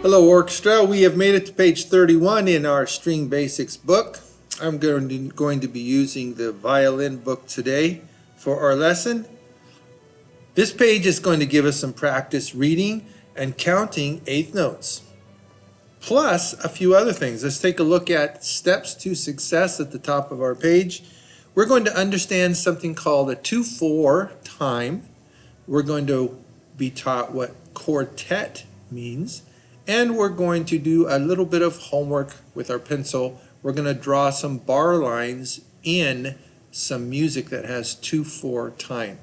Hello Orchestra, we have made it to page 31 in our String Basics book. I'm going to be using the violin book today for our lesson. This page is going to give us some practice reading and counting eighth notes, plus a few other things. Let's take a look at steps to success at the top of our page. We're going to understand something called a 2/4 time. We're going to be taught what quartet means. And we're going to do a little bit of homework with our pencil. We're going to draw some bar lines in some music that has 2/4 time.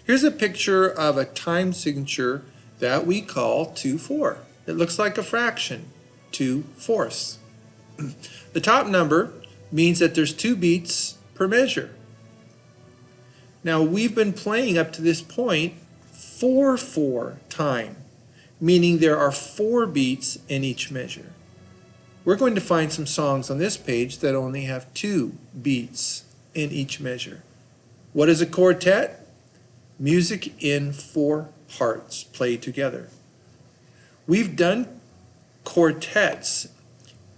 Here's a picture of a time signature that we call 2/4. It looks like a fraction, 2/4. The top number means that there's 2 beats per measure. Now we've been playing up to this point 4/4 time, meaning there are 4 beats in each measure. We're going to find some songs on this page that only have 2 beats in each measure. What is a quartet? Music in 4 parts played together. We've done quartets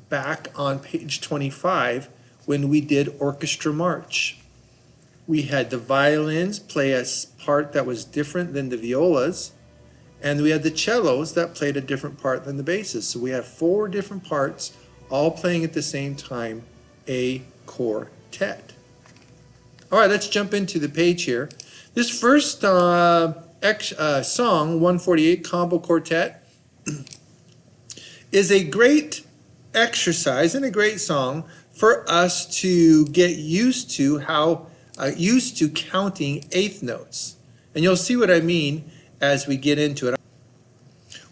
back on page 25 when we did Orchestra March. We had the violins play a part that was different than the violas, and we had the cellos that played a different part than the basses. So we have 4 different parts all playing at the same time, a quartet. All right, let's jump into the page here. This first song, 148, Combo Quartet, is a great exercise and a great song for us to get used to counting eighth notes. And you'll see what I mean as we get into it.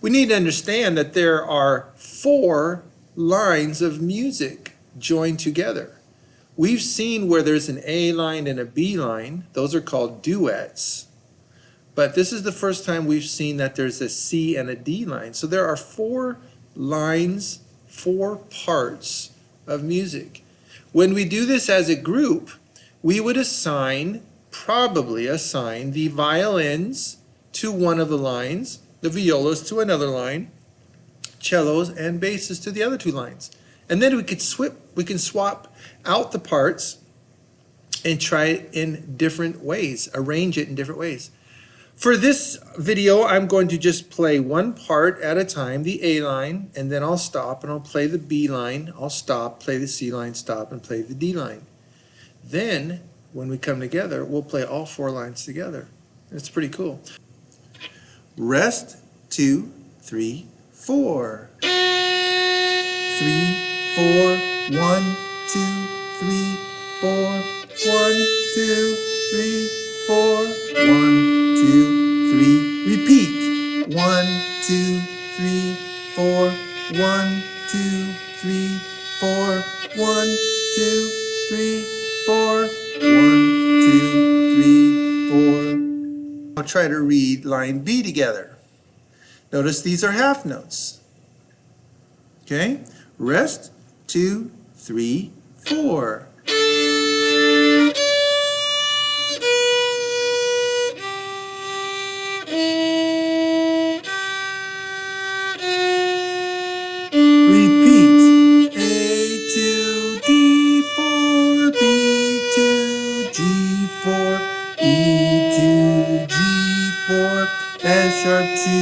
We need to understand that there are 4 lines of music joined together. We've seen where there's an A line and a B line. Those are called duets. But this is the first time we've seen that there's a C and a D line. So there are 4 lines, 4 parts of music. When we do this as a group, we would probably assign the violins to one of the lines, the violas to another line, cellos and basses to the other 2 lines. And then we can swap out the parts and try it in different ways, arrange it in different ways. For this video, I'm going to just play one part at a time, the A line, and then I'll stop and I'll play the B line, I'll stop, play the C line, stop, and play the D line. Then, when we come together, we'll play all 4 lines together. It's pretty cool. Rest, 2, 3, 4. 3, 4, 1, 2, 3, 4. 1, 2, 3, 4. 1, 2, 3. Repeat. 1, 2, 3, 4. 1, 2, 3, 4. 1, 2, 3, 4. 1, 2, 3, 4. I'll try to read line B together. Notice these are half notes. Okay? Rest, 2, 3, 4. Repeat. A to D4, B to G4, E to G4, F sharp to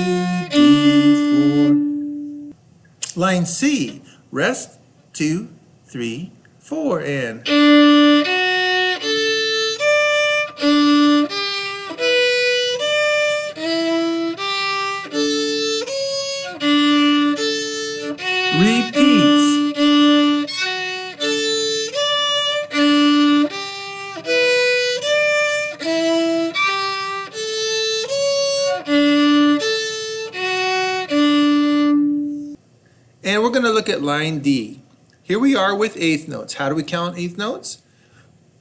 D4. Line C, rest, 2, 3, 4, and repeats. And we're going to look at line D. Here we are with eighth notes. How do we count eighth notes?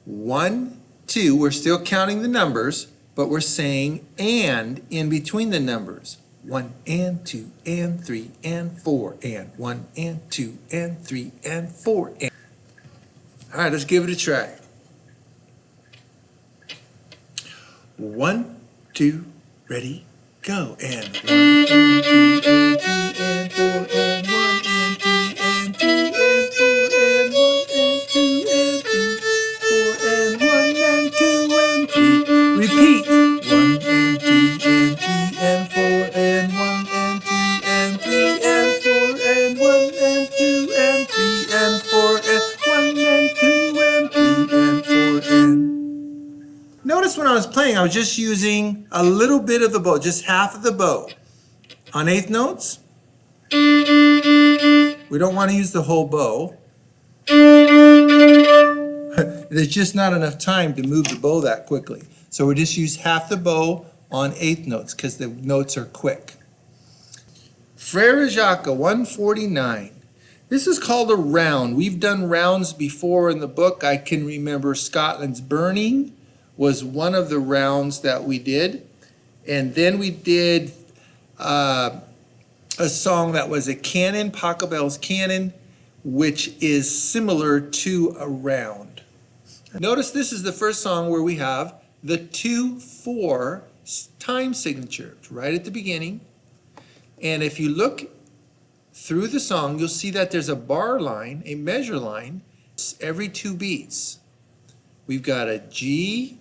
1, 2, we're still counting the numbers, but we're saying and in between the numbers. 1 and 2 and 3 and 4 and 1 and 2 and 3 and 4 and. All right, let's give it a try. 1, 2, ready, Go. And 1 and 2 and 3 and 4 and 1 and 2 and 3 and 4 and 1 and 2 and 3, 4 and 1 and 2 and 3. Repeat. 1 and 2 and 3 and 4 and 1 and 2 and 3 and 4 and 1 and 2 and 3 and 4 and 1 and 2 and 3 and 4 and. Notice when I was playing, I was just using a little bit of the bow, just half of the bow. On eighth notes, we don't want to use the whole bow. There's just not enough time to move the bow that quickly. So we just use half the bow on eighth notes because the notes are quick. Frere, Jacques, 149. This is called a round. We've done rounds before in the book. I can remember Scotland's Burning was one of the rounds that we did. And then we did a song that was a canon, Pachelbel's Canon, which is similar to a round. Notice this is the first song where we have the 2/4 time signature right at the beginning. And if you look through the song, you'll see that there's a bar line, a measure line, every 2 beats. We've got a G,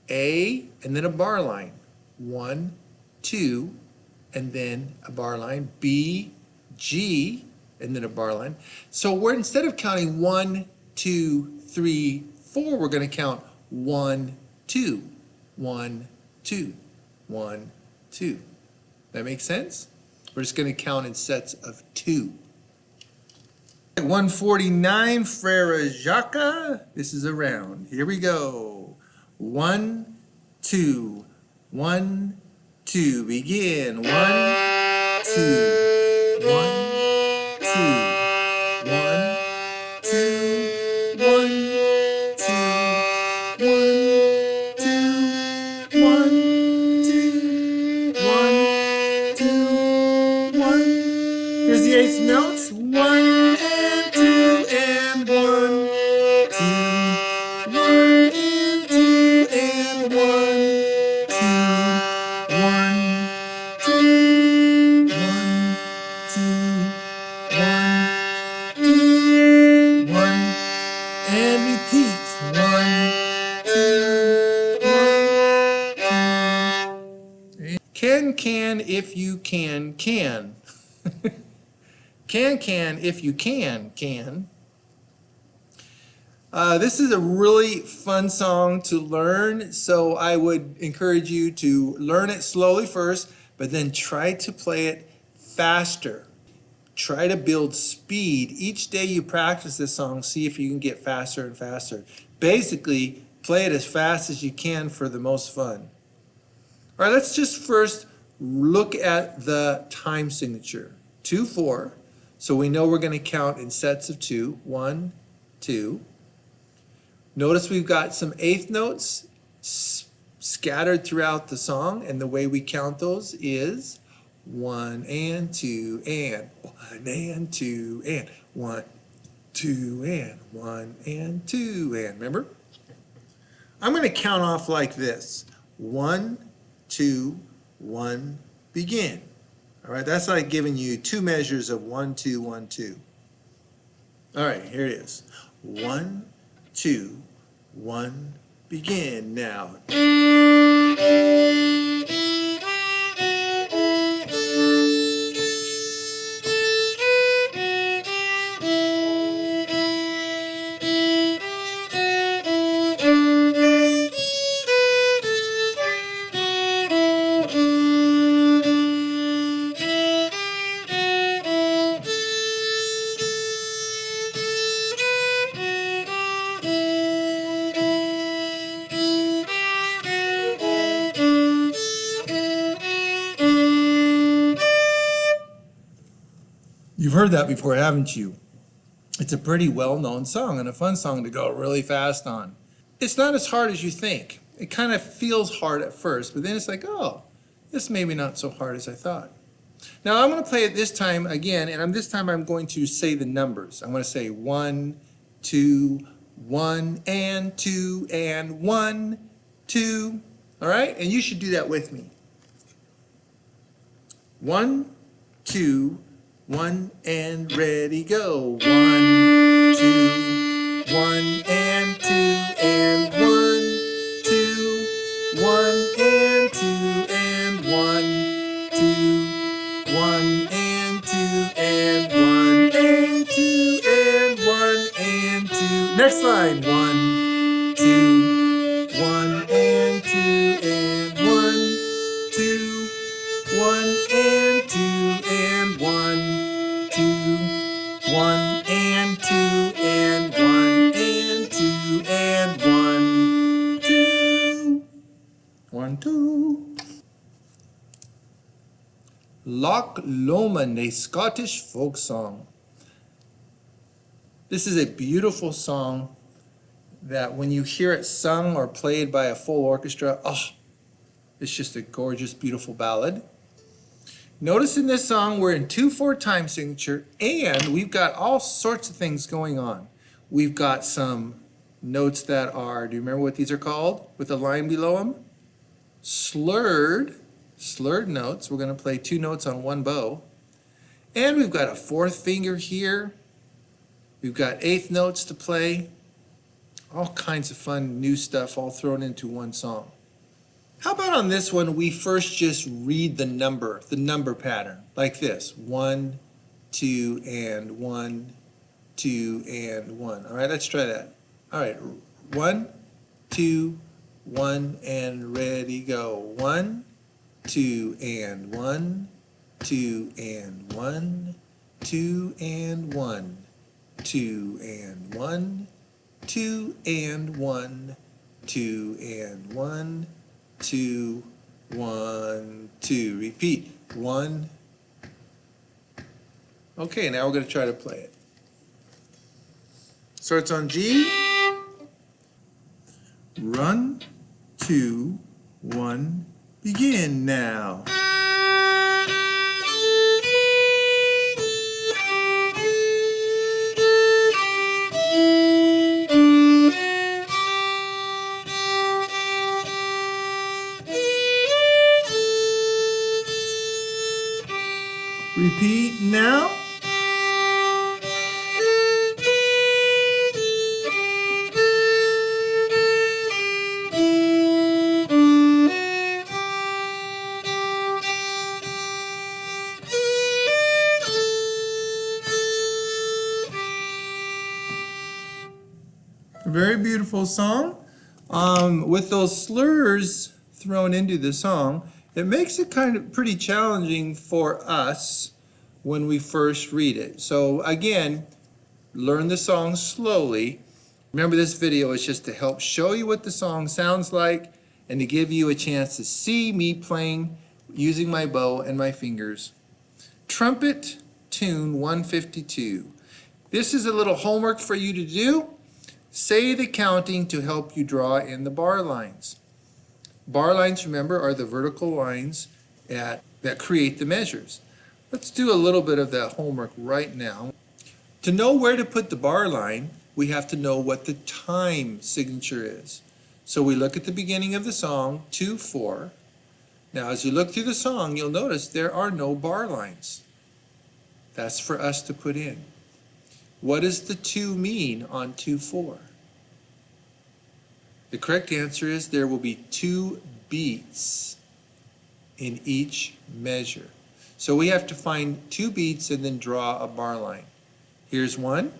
A, and then a bar line. 1, 2, and then a bar line. B, G, and then a bar line. So we're, instead of counting 1, 2, 3, 4, we're going to count 1, 2, 1, 2, 1, 2. That makes sense? We're just going to count in sets of 2. 149, Frere, Jacques. This is a round. Here we go. 1, 2, 1, 2. Begin. 1, 2, 1, 2, 1, 2, 1, 2, 1, 2, 1, 2, 1, 2, 1. Here's the eighth notes. 1 and 2 and 1, 2, 1 and 2 and 1, 2, 1, 2, 1, 2, 1, 2, 1, and repeat. 1, 2, 1, 2. Can if you can. Can if you can. This is a really fun song to learn, so I would encourage you to learn it slowly first, but then try to play it faster. Try to build speed. Each day you practice this song, see if you can get faster and faster. Basically, play it as fast as you can for the most fun. All right, let's just first look at the time signature. 2/4. So we know we're going to count in sets of 2. 1, 2. Notice we've got some eighth notes scattered throughout the song, and the way we count those is 1 and 2 and 1 and 2 and 1, 2 and 1 and 2 and. Remember? I'm going to count off like this. 1, 2, 1, begin. All right, that's like giving you 2 measures of 1, 2, 1, 2. All right, here it is. 1, 2, 1, begin now. You've heard that before, haven't you? It's a pretty well-known song and a fun song to go really fast on. It's not as hard as you think. It kind of feels hard at first, but then it's like, oh, this may be not so hard as I thought. Now I'm going to play it this time again, and this time I'm going to say the numbers. I'm going to say 1, 2, 1 and 2 and 1, 2. All right? And you should do that with me. 1, 2, 1 and ready, go. 1, 2, 1 and 2 and 1, 2, 1 and 2 and 1, 2, 1 and 2 and 1 and 2 and 1 and 2. Next line. 1, 2, 1 and 2 and 1, 2, 1 and 2 and 1, 2, 1 and 2 and 1 and 2 and 1, 2. 1, 2. Loch Lomond, a Scottish folk song. This is a beautiful song that when you hear it sung or played by a full orchestra, oh, it's just a gorgeous, beautiful ballad. Notice in this song we're in 2/4 time signature, and we've got all sorts of things going on. We've got some notes that are, do you remember what these are called with a line below them? Slurred notes. We're going to play 2 notes on 1 bow. And we've got a 4th finger here. We've got 1/8 notes to play. All kinds of fun new stuff all thrown into one song. How about on this one, we first just read the number pattern, like this. 1, 2, and 1, 2, and 1. All right, let's try that. All right, 1, 2, 1, and ready, go. 1, 2, and 1, 2, and 1, 2, and 1, 2, and 1, 2, and 1, 2, and 1, 2, 1, 2. Repeat. 1. Okay, now we're going to try to play it. Starts on G. Run, 2, 1, begin now. Repeat now. A very beautiful song. With those slurs thrown into the song, it makes it kind of pretty challenging for us when we first read it. So again, learn the song slowly. Remember, this video is just to help show you what the song sounds like and to give you a chance to see me playing using my bow and my fingers. Trumpet tune 152. This is a little homework for you to do. Say the counting to help you draw in the bar lines. Bar lines, remember, are the vertical lines that create the measures. Let's do a little bit of that homework right now. To know where to put the bar line, we have to know what the time signature is. So we look at the beginning of the song, 2/4. Now as you look through the song, you'll notice there are no bar lines. That's for us to put in. What does the 2 mean on 2/4? The correct answer is there will be 2 beats in each measure. So we have to find 2 beats and then draw a bar line. Here's 1,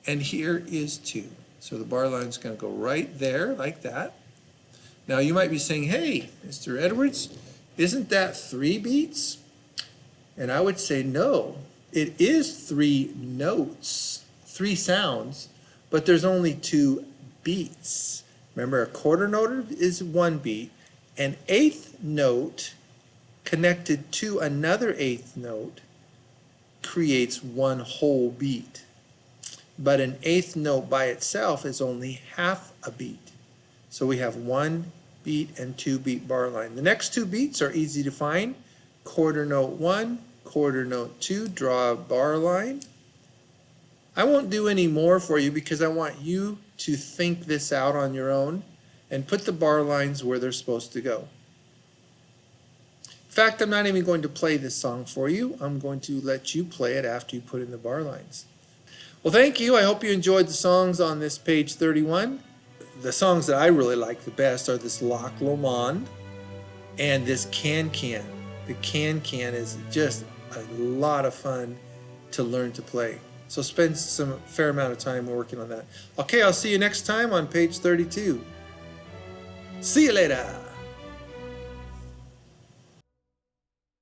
and here is 2. So the bar line's going to go right there like that. Now you might be saying, hey, Mr. Edwards, isn't that 3 beats? And I would say no. It is 3 notes, 3 sounds, but there's only 2 beats. Remember, a quarter note is 1 beat. An 1/8 note connected to another 1/8 note creates 1 whole beat. But an 1/8 note by itself is only half a beat. So we have 1 beat and 2 beat bar line. The next 2 beats are easy to find. Quarter note 1, quarter note 2, draw a bar line. I won't do any more for you because I want you to think this out on your own and put the bar lines where they're supposed to go. fact, I'm not even going to play this song for you. I'm going to let you play it after you put in the bar lines. Well, thank you. I hope you enjoyed the songs on this page 31. The songs that I really like the best are this Loch, Lomond, and this Can-Can. The Can-Can is just a lot of fun to learn to play. So spend some fair amount of time working on that. Okay, I'll see you next time on page 32. See you later.